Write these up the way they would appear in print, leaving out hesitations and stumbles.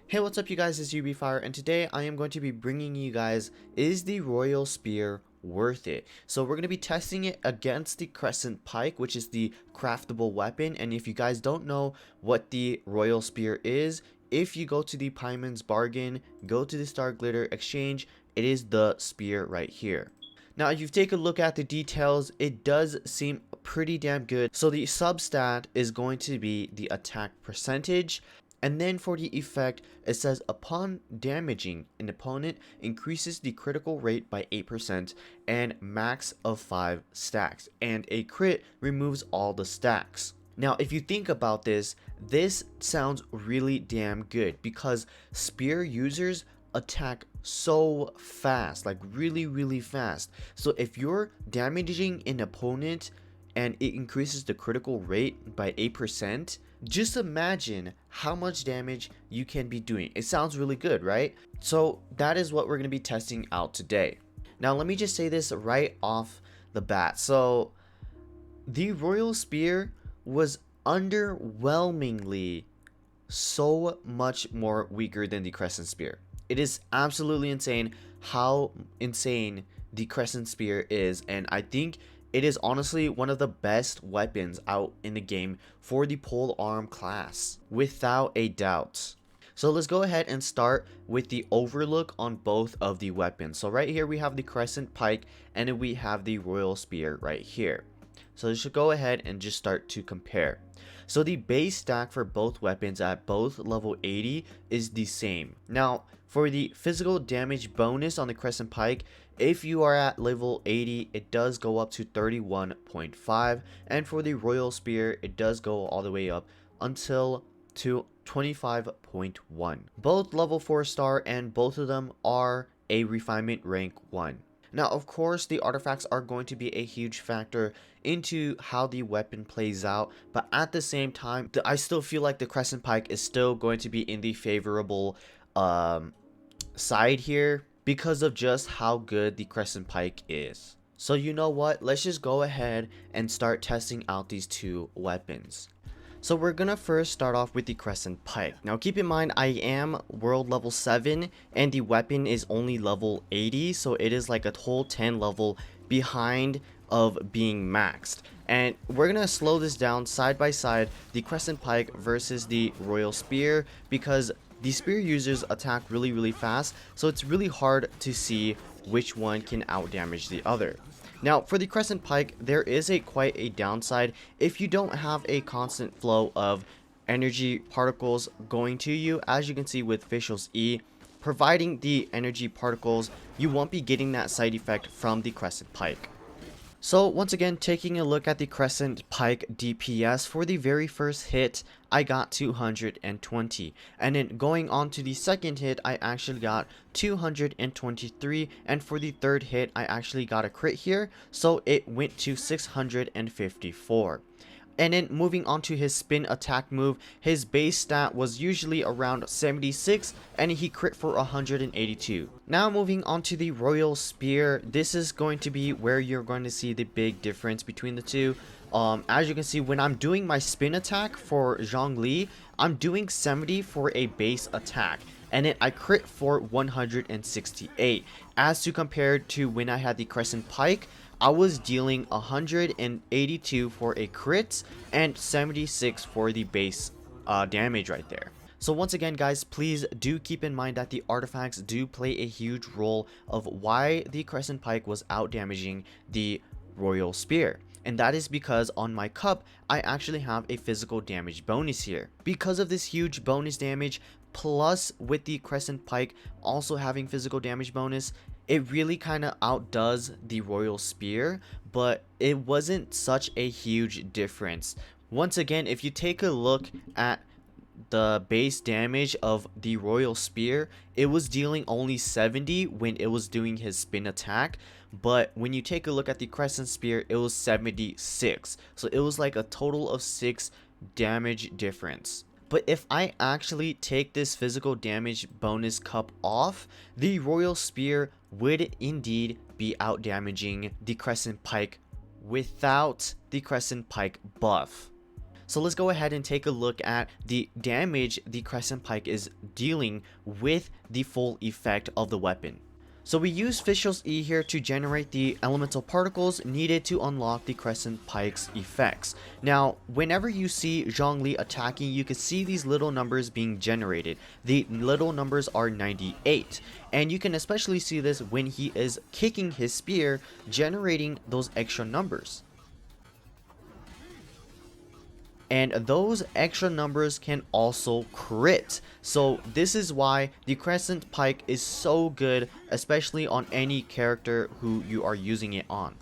Hey, what's up you guys, it's UBFire, and today I am going to be bringing you guys, is the Royal Spear worth it? So we're going to be testing it against the Crescent Pike, which is the craftable weapon. And if you guys don't know what the Royal Spear is, if you go to the Pieman's Bargain, go to the Star Glitter Exchange, it is the spear right here. Now, if you take a look at the details, it does seem pretty damn good. So the substat is going to be the attack percentage. And then for the effect, it says upon damaging an opponent, increases the critical rate by 8% and max of 5 stacks. And a crit removes all the stacks. Now, if you think about this, this sounds really damn good because spear users attack so fast, like really fast. So if you're damaging an opponent and it increases the critical rate by 8%, just imagine how much damage you can be doing. It sounds really good, right? So that is what we're going to be testing out today. Now let me just say this right off the bat. So the Royal Spear was underwhelmingly so much more weaker than the Crescent Spear. It is absolutely insane how insane the Crescent Spear is, and I think it is honestly one of the best weapons out in the game for the pole arm class, without a doubt. So let's go ahead and start with the overlook on both of the weapons. So right here we have the Crescent Pike, and then we have the Royal Spear right here. So let's just go ahead and just start to compare. So the base stack for both weapons at both level 80 is the same. Now for the physical damage bonus on the Crescent Pike, if you are at level 80, it does go up to 31.5, and for the Royal Spear, it does go all the way up until to 25.1. Both level 4 star, and both of them are a refinement rank 1. Now, of course, the artifacts are going to be a huge factor into how the weapon plays out, but at the same time, I still feel like the Crescent Pike is still going to be in the favorable side here because of just how good the Crescent Pike is. So you know what, let's just go ahead and start testing out these two weapons. So we're gonna first start off with the Crescent Pike. Now keep in mind, I am world level 7 and the weapon is only level 80, so it is like a whole 10 level behind of being maxed. And we're gonna slow this down side by side, the Crescent Pike versus the Royal Spear, because the spear users attack really fast, so it's really hard to see which one can out damage the other. Now for the Crescent Pike, there is quite a downside if you don't have a constant flow of energy particles going to you. As you can see with Official's E, providing the energy particles, you won't be getting that side effect from the Crescent Pike. So once again, taking a look at the Crescent Pike DPS, for the very first hit, I got 220. And then going on to the second hit, I actually got 223. And for the third hit, I actually got a crit here. So it went to 654. And then moving on to his spin attack move, his base stat was usually around 76 and he crit for 182. Now moving on to the Royal Spear, this is going to be where you're going to see the big difference between the two. As you can see, when I'm doing my spin attack for Zhongli, I'm doing 70 for a base attack. And then I crit for 168. As to compared to when I had the Crescent Pike, I was dealing 182 for a crit and 76 for the base damage right there. So once again guys, please do keep in mind that the artifacts do play a huge role of why the Crescent Pike was out damaging the Royal Spear. And that is because on my cup, I actually have a physical damage bonus here. Because of this huge bonus damage, plus with the Crescent Pike also having physical damage bonus, it really kind of outdoes the Royal Spear, but it wasn't such a huge difference. Once again, if you take a look at the base damage of the Royal Spear, it was dealing only 70 when it was doing his spin attack, but when you take a look at the Crescent Spear, it was 76. So it was like a total of 6 damage difference. But if I actually take this physical damage bonus cup off, the Royal Spear would indeed be out damaging the Crescent Pike without the Crescent Pike buff. So let's go ahead and take a look at the damage the Crescent Pike is dealing with the full effect of the weapon. So we use Fischl's E here to generate the elemental particles needed to unlock the Crescent Pike's effects. Now, whenever you see Zhongli attacking, you can see these little numbers being generated. The little numbers are 98, and you can especially see this when he is kicking his spear, generating those extra numbers. And those extra numbers can also crit. So this is why the Crescent Pike is so good, especially on any character who you are using it on.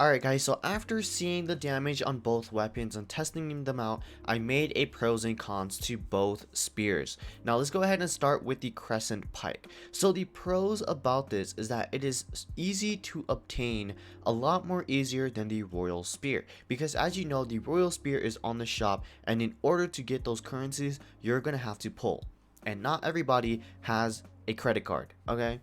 Alright guys, so after seeing the damage on both weapons and testing them out, I made a pros and cons to both spears. Now let's go ahead and start with the Crescent Pike. So the pros about this is that it is easy to obtain, a lot more easier than the Royal Spear. Because as you know, the Royal Spear is on the shop, and in order to get those currencies, you're gonna have to pull. And not everybody has a credit card, okay?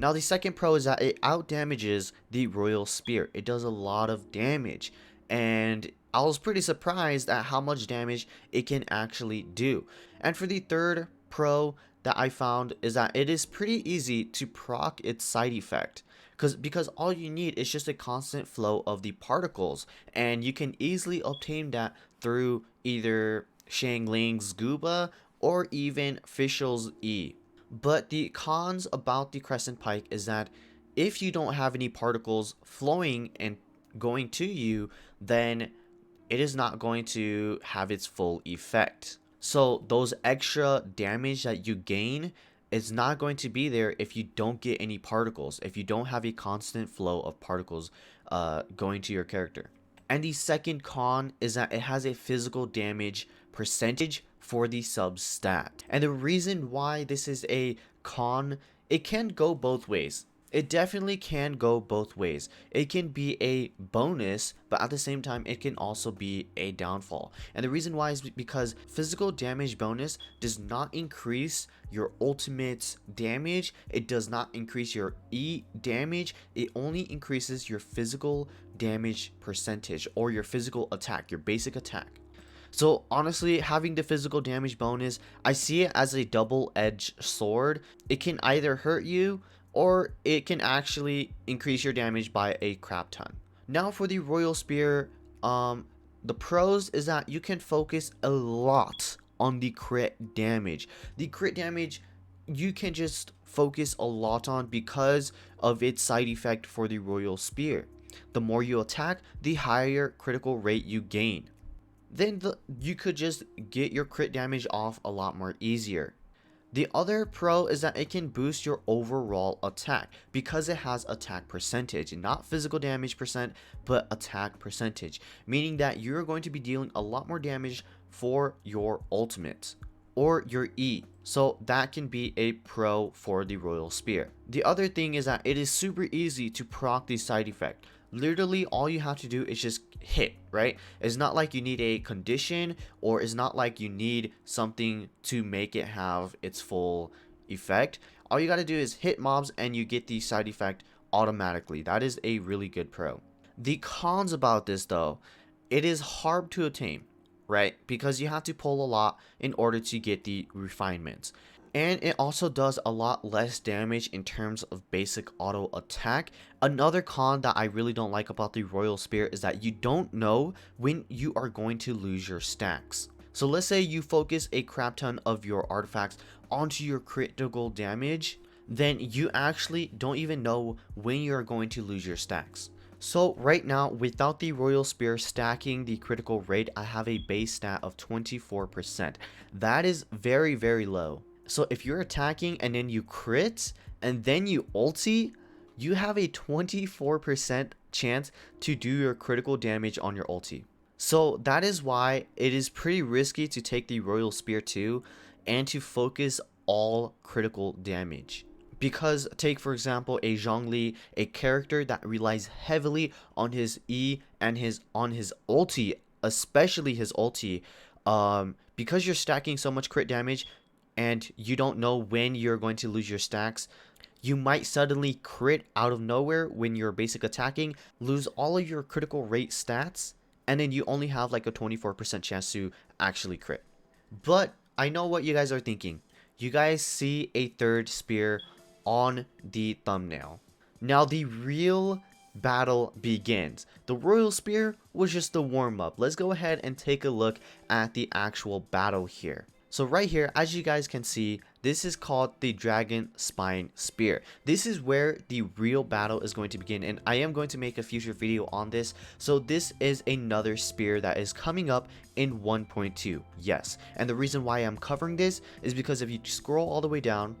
Now the second pro is that it out damages the Royal Spear. It does a lot of damage, and I was pretty surprised at how much damage it can actually do. And for the third pro that I found is that it is pretty easy to proc its side effect. Because all you need is just a constant flow of the particles, and you can easily obtain that through either Xiangling's Scuba or even Fischl's E. But the cons about the Crescent Pike is that if you don't have any particles flowing and going to you, then it is not going to have its full effect. So those extra damage that you gain is not going to be there if you don't get any particles, if you don't have a constant flow of particles going to your character. And the second con is that it has a physical damage percentage for the sub stat. And the reason why this is a con, it can go both ways. It definitely can go both ways. It can be a bonus, but at the same time, it can also be a downfall. And the reason why is because physical damage bonus does not increase your ultimate damage. It does not increase your E damage. It only increases your physical damage percentage, or your physical attack, your basic attack. So honestly, having the physical damage bonus, I see it as a double-edged sword. It can either hurt you, or it can actually increase your damage by a crap ton. Now for the Royal Spear, the pros is that you can focus a lot on the crit damage. The crit damage you can just focus a lot on because of its side effect for the Royal Spear. The more you attack, the higher critical rate you gain. Then you could just get your crit damage off a lot more easier. The other pro is that it can boost your overall attack because it has attack percentage, not physical damage percent, but attack percentage, meaning that you're going to be dealing a lot more damage for your ultimate or your E. So that can be a pro for the Royal Spear. The other thing is that it is super easy to proc the side effect. Literally all you have to do is just hit, right? It's not like you need a condition, or it's not like you need something to make it have its full effect. All you got to do is hit mobs and you get the side effect automatically. That is a really good pro. The cons about this though, it is hard to attain, right? Because you have to pull a lot in order to get the refinements. And it also does a lot less damage in terms of basic auto attack. Another con that I really don't like about the Royal Spear is that you don't know when you are going to lose your stacks. So let's say you focus a crap ton of your artifacts onto your critical damage, then you actually don't even know when you're going to lose your stacks. So right now, without the Royal Spear stacking the critical rate, I have a base stat of 24%. That is very, very low. So if you're attacking and then you crit and then you ulti, you have a 24% chance to do your critical damage on your ulti. So that is why it is pretty risky to take the Royal Spear too and to focus all critical damage. Because take for example a Zhongli, a character that relies heavily on his E and on his ulti, especially his ulti, because you're stacking so much crit damage, and you don't know when you're going to lose your stacks, you might suddenly crit out of nowhere when you're basic attacking, lose all of your critical rate stats, and then you only have like a 24% chance to actually crit. But I know what you guys are thinking. You guys see a third spear on the thumbnail. Now the real battle begins. The royal spear was just the warm-up. Let's go ahead and take a look at the actual battle here. So right here, as you guys can see, this is called the Dragonspine spear. This is where the real battle is going to begin, and I am going to make a future video on this. So this is another spear that is coming up in 1.2. Yes, and the reason why I'm covering this is because if you scroll all the way down,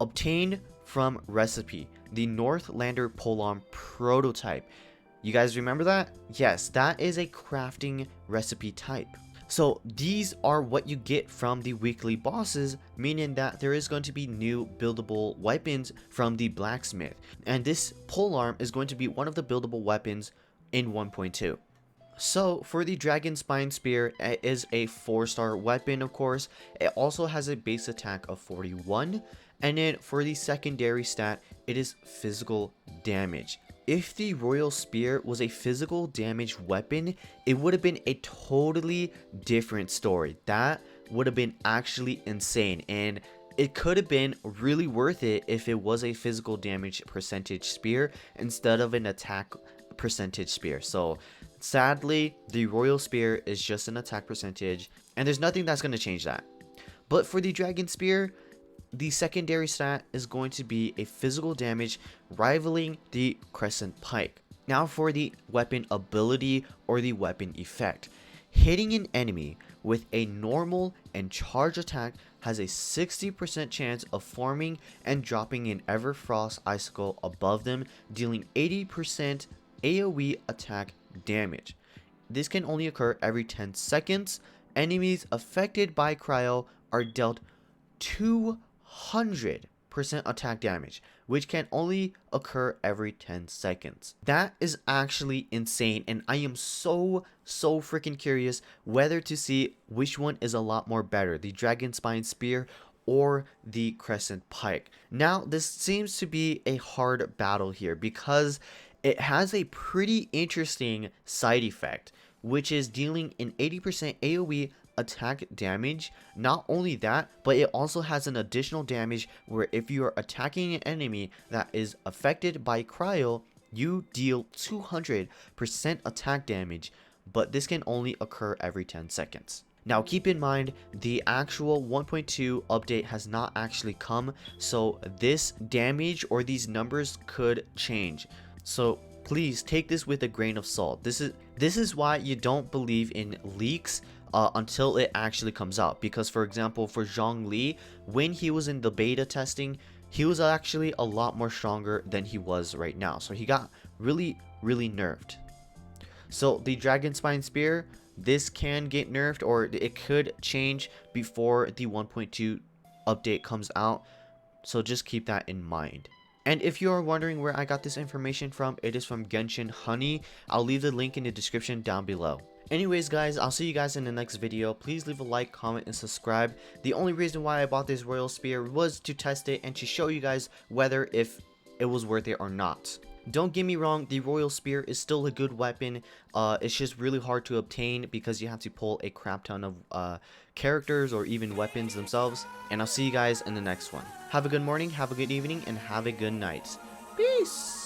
obtained from recipe, the Northlander polearm prototype. You guys remember that? Yes, that is a crafting recipe type. So these are what you get from the weekly bosses, meaning that there is going to be new buildable weapons from the blacksmith. And this polearm is going to be one of the buildable weapons in 1.2. So for the Dragonspine spear, it is a 4-star weapon, of course. It also has a base attack of 41. And then for the secondary stat, it is physical damage. If the royal spear was a physical damage weapon, it would have been a totally different story. That would have been actually insane, and it could have been really worth it if it was a physical damage percentage spear instead of an attack percentage spear. So sadly, the royal spear is just an attack percentage, and there's nothing that's going to change that. But for the dragon spear, the secondary stat is going to be a physical damage rivaling the Crescent Pike. Now for the weapon ability or the weapon effect. Hitting an enemy with a normal and charge attack has a 60% chance of forming and dropping an Everfrost icicle above them, dealing 80% AoE attack damage. This can only occur every 10 seconds. Enemies affected by cryo are dealt 200% attack damage, which can only occur every 10 seconds. That is actually insane, and I am so freaking curious whether to see which one is a lot more better, the Dragonspine spear or the Crescent Pike. Now this seems to be a hard battle here because it has a pretty interesting side effect, which is dealing an 80% AoE attack damage. Not only that, but it also has an additional damage where if you are attacking an enemy that is affected by cryo, you deal 200% attack damage, but this can only occur every 10 seconds. Now keep in mind, the actual 1.2 update has not actually come, so this damage or these numbers could change. So please take this with a grain of salt. This is why you don't believe in leaks until it actually comes out. Because for example, for Zhongli, when he was in the beta testing, he was actually a lot more stronger than he was right now. So he got really nerfed. So the Dragonspine spear, this can get nerfed, or it could change before the 1.2 update comes out. So just keep that in mind. And if you are wondering where I got this information from, it is from Genshin Honey. I'll leave the link in the description down below. Anyways guys, I'll see you guys in the next video. Please leave a like, comment, and subscribe. The only reason why I bought this royal spear was to test it and to show you guys whether if it was worth it or not. Don't get me wrong, the royal spear is still a good weapon. It's just really hard to obtain because you have to pull a crap ton of characters or even weapons themselves. And I'll see you guys in the next one. Have a good morning, have a good evening, and have a good night. Peace!